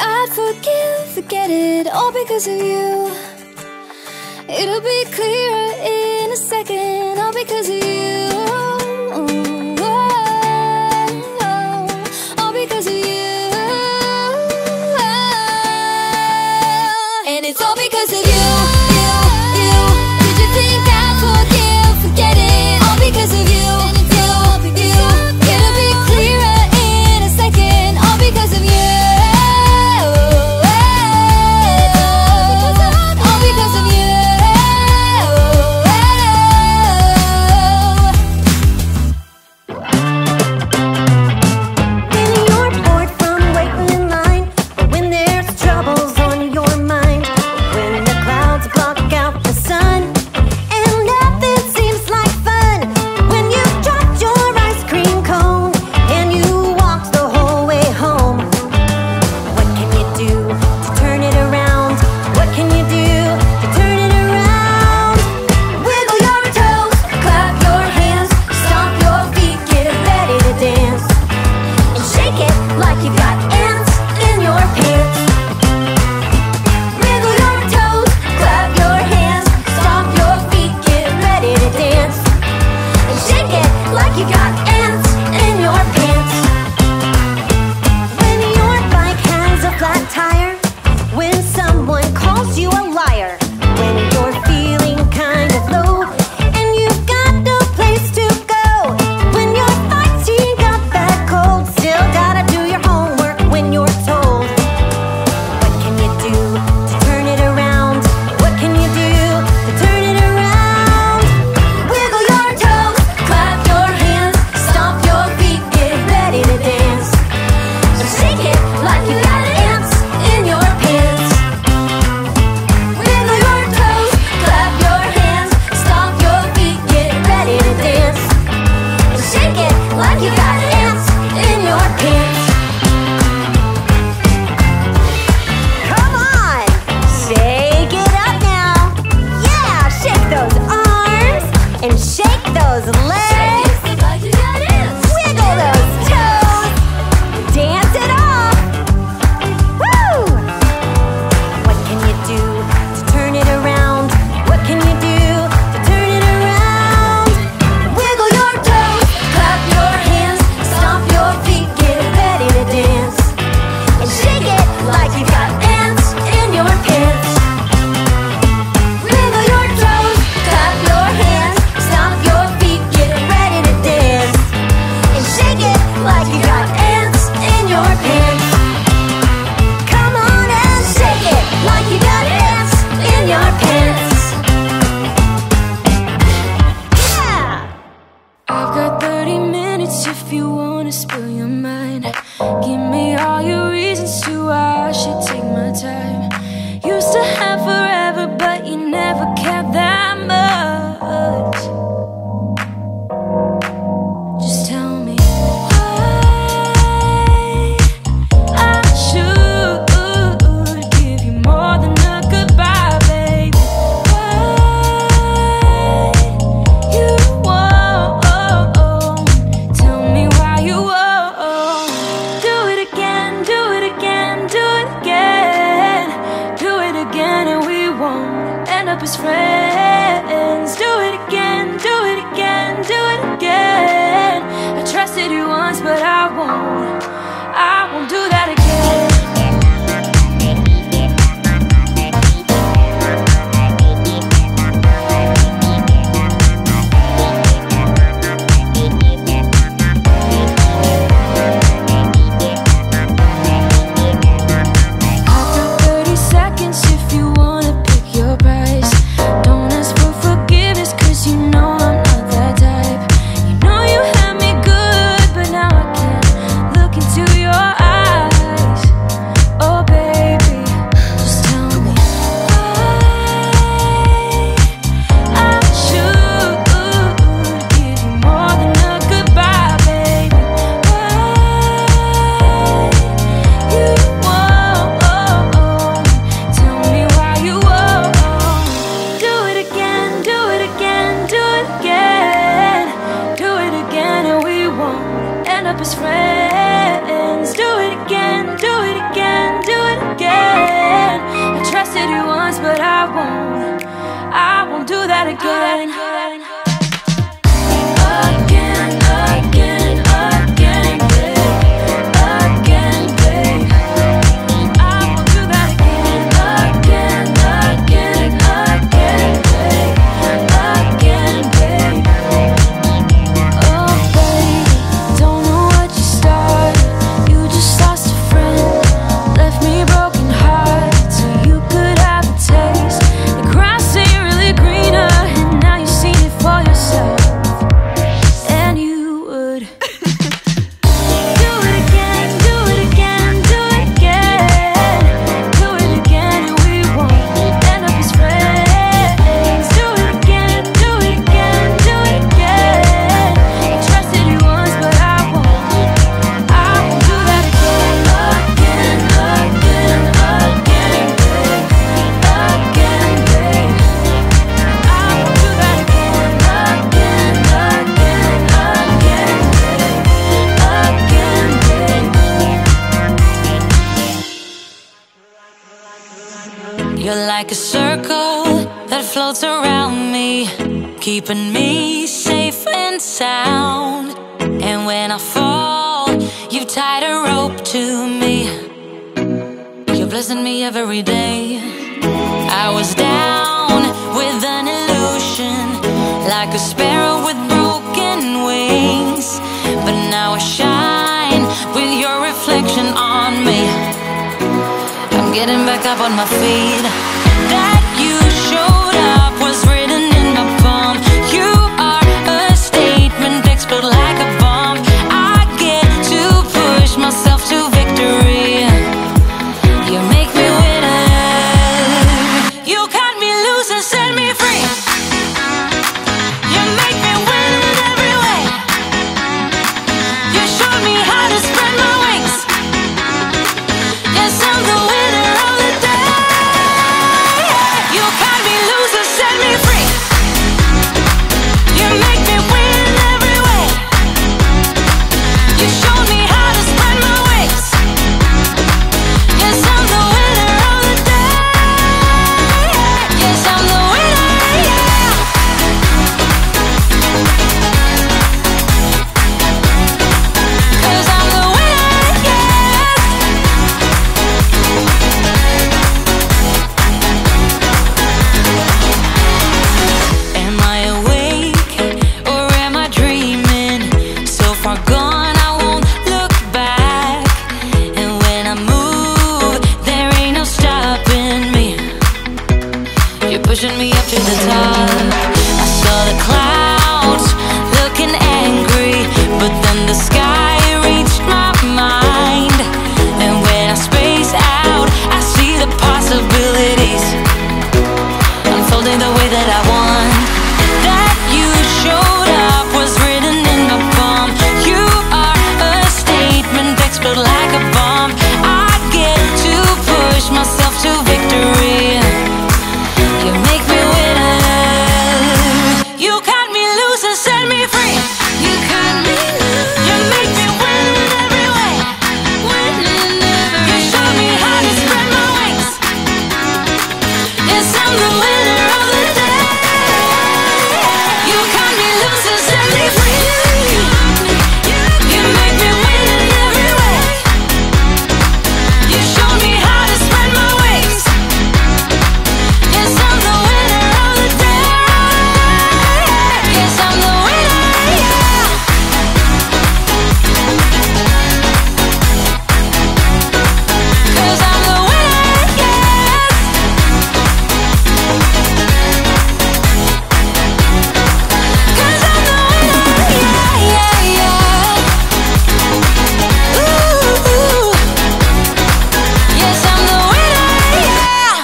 I'd forget it all because of you. It'll be clearer in a second, all because of you. All because of you. And it's all because of you. Did you think I'd forget it? All because of you. It'll be clearer in a second, all because of you. All because of you. When you're bored from waiting in line, or when there's troubles on your mind, when the clouds block out the sun and nothing seems like fun, when you've dropped your ice cream cone and you walked the whole way home, what can you do to turn it around? What can you do to turn it around? Wiggle your toes, clap your hands, stomp your feet, get ready to dance, and shake it like you got ants in your pants. Wiggle your toes, clap your hands, stomp your feet, get ready to dance, and shake it like you got ants in your pants. When your bike has a flat tire, when someone calls you a liar, when you're feeling kind of low and you've got no place to go, when your fighting got that cold, still gotta do your homework when you're told. What can you do to turn it around? What can you do to turn it around? Wiggle your toes, clap your hands, stomp your feet, get ready to dance, and shake it like you got ants in your pants. Wiggle your toes, clap your hands, stomp your feet, get ready to dance, and shake it like you got ants in your pants. Come on, shake it up now. Yeah, shake those arms and shake those legs. Wiggle those toes, dance it off. Woo! What can you do to turn it around? What can you do to turn it around? Wiggle your toes, clap your hands, stomp your feet, get ready to dance, and shake it like you got ants in your pants. Wiggle your toes, clap your hands, stomp your feet, get ready to dance, and shake it like you got ants in your pants. Come on and shake it like you got ants in your pants. Yeah! I've got 30 minutes if you wanna spill your mind. Give me all your reasons to why I should take my time. Used to have forever, but you never cared that much. Just tell me why I should give you more than a goodbye, baby. Why you won't tell me why you won't. Do it again, do it again, do it again. Do it again and we won't end up as friends. Do it again, do it again, do it again. I trusted you once, but I won't do that again. I've got 30 seconds if you wanna pick your price. Don't ask for forgiveness, 'cause you know I'm not that type. You know you had me good, but now I can't look into your eyes. Oh baby, just tell me why I should give you more than a goodbye, baby. Why you won't tell me why you won't. Do it again, do it again, do it again. Do it again and we won't end up as friends. Do it again, do it again, do it won't do that again. You're like a circle that floats around me, keeping me safe and sound. And when I fall, you tied a rope to me. You're blessing me every day. I was down with an illusion, like a sparrow with broken wings. But now I shine with your reflection on me. I'm getting back up on my feet. That you showed up was written in my palm. You are a statement, explode like a bomb. I get to push myself to victory. You make me winner. You cut me loose and set me free. You make me win in every way. You showed me how to spread my wings. Yes, I'm the winner of the day. You cut me loose and set me free. You make me win in every way. You showed me how to spread my wings. Yes, I'm the winner of the day. Yes, I'm the winner, yeah. 'Cause I'm the winner, yes. Am I awake or am I dreaming? So far gone, I won't look back. And when I move, there ain't no stopping me. You're pushing me up to the top. I saw the clouds looking angry, but then the sky reached my mind. And when I space out, I see the possibilities unfolding the way that I want. That you showed up was written in my palm. You are a statement, explode like a bomb. I get to push myself to victory. You make me winner. You cut me loose and set me free. You cut me loose. You make me win in every way. Win in every way. You showed me how to spread my wings. Yes, I'm the winner of the day. You cut me loose and set me free. You make me win in every way. You showed me how to spread my wings. Yes, I'm the winner of the day. Yes, I'm the winner, yeah. 'Cause I'm the winner, yes. 'Cause I'm the winner, yeah, yeah, yeah. Ooh, ooh. Yes, I'm the winner, yeah.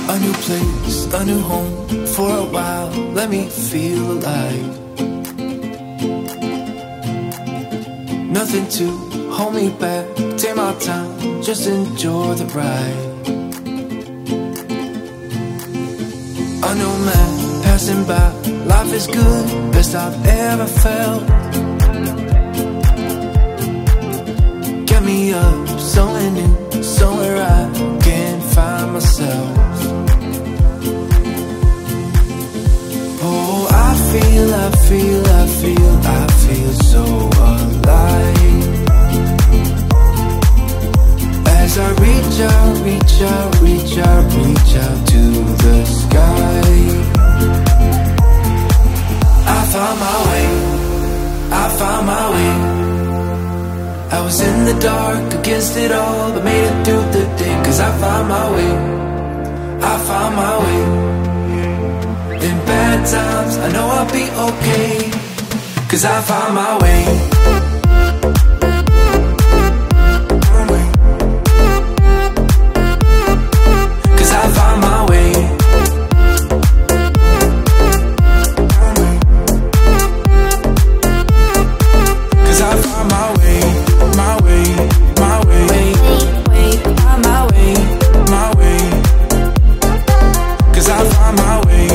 A new place, a new home. For a while, let me feel alive. Nothing to hold me back. Take my time, just enjoy the ride. A new man passing by. Life is good, best I've ever felt. me up somewhere new, somewhere I can't find myself. Oh, I feel so alive as I reach out to the sky. I found my way. I was in the dark against it all, but made it through the day. Cause I found my way. In bad times, I know I'll be okay. Cause I found my way. Cause I found my way. Cause I found my way, my way, my way, my way, my way. Cause I found my way,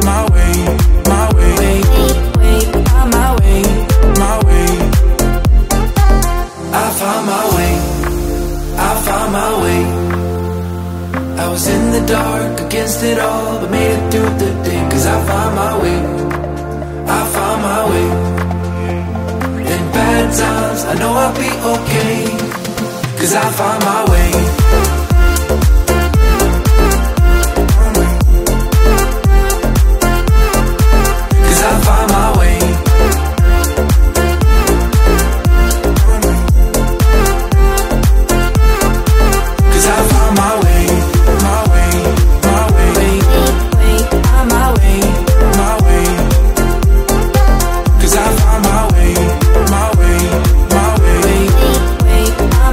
my way, my way, my way, my way. I found my way, I found my way. I was in the dark against it all, but made it through the day. Cause I found my way, I found my way. In bad times, I know I'll be okay. Cause I found my way. Cause I found my way. Cause I found my way, my way, my way, my way, my way. Cause I found my way, my way, my way,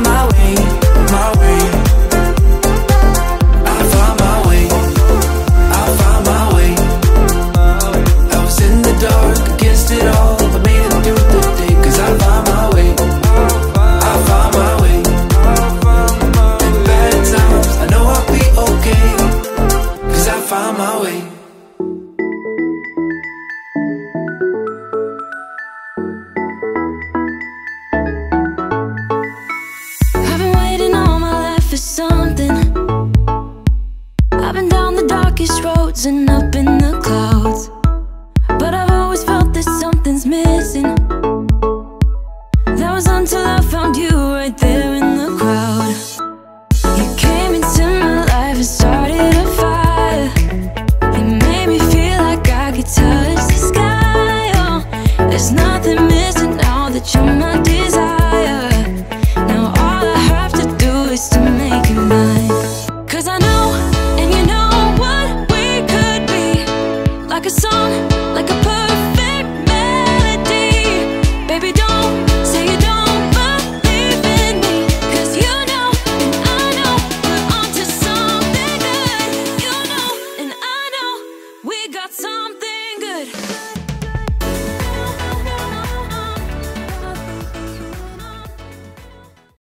my way, my way. I found my way, I found my way. I was in the dark against it all, but made it through the day. Cause I found my way, I found my way. In bad times, I know I'll be okay. Cause I found my way. I've been waiting all my life for something. I've been down the darkest roads and up in